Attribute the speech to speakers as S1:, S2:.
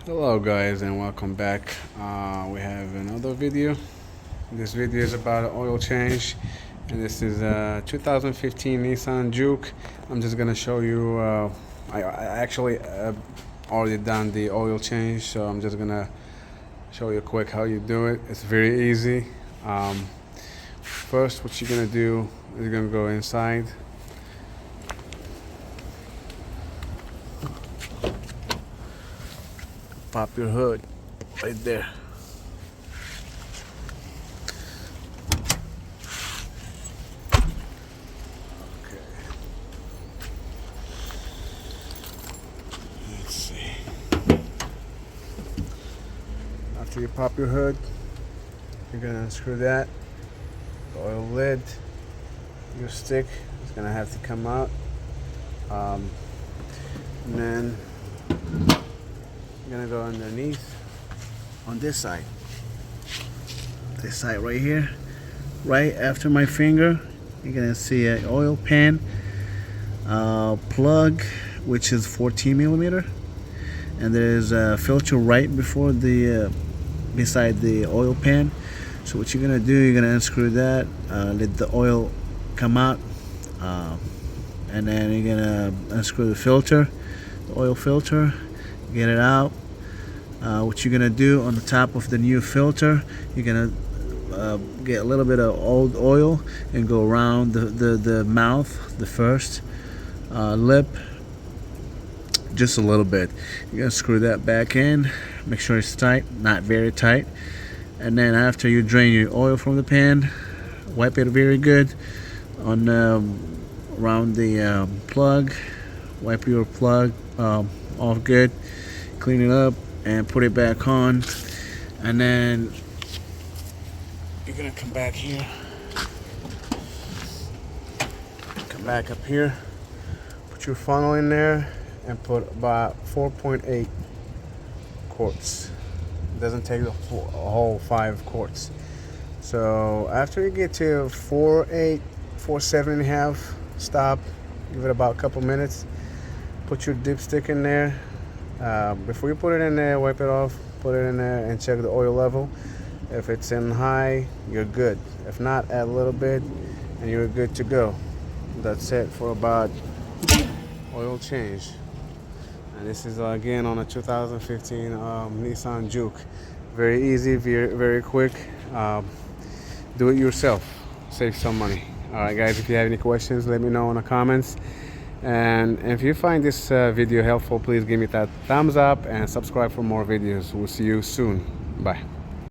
S1: Hello guys and welcome back. We have another video. This video is about an oil change, and this is a 2015 Nissan Juke. I'm just gonna show you I actually already done the oil change, so I'm just gonna show you quick how you do it. It's very easy. First, what you're gonna do is you're gonna go inside. Pop your hood right there. Okay. Let's see. After you pop your hood, you're gonna unscrew that. The oil lid, your stick is gonna have to come out. And then gonna go underneath on this side right here, right after my finger. You're gonna see an oil pan plug, which is 14 millimeter, and there's a filter right before the beside the oil pan. So what you're gonna do, you're gonna unscrew that, let the oil come out, and then you're gonna unscrew the filter, the oil filter, get it out. What you're gonna do on the top of the new filter, you're gonna get a little bit of old oil and go around the mouth, the first lip, just a little bit. You're gonna screw that back in, make sure it's tight, not very tight. And then after you drain your oil from the pan, wipe it very good on around the plug. Wipe your plug off good, clean it up, and put it back on. And then you're gonna come back here, come back up here, put your funnel in there, and put about 4.8 quarts. It doesn't take the whole 5 quarts. So after you get to 4.8, 4.7.5, stop, give it about a couple minutes, put your dipstick in there. Before you put it in there, wipe it off, put it in there, and check the oil level. If it's in high, you're good. If not, add a little bit and you're good to go. That's it for about oil change. And this is again on a 2015 Nissan Juke. Very easy, very quick. Do it yourself, save some money. Alright guys, if you have any questions, let me know in the comments. And if you find this video helpful, please give me that thumbs up and subscribe for more videos. We'll see you soon. Bye.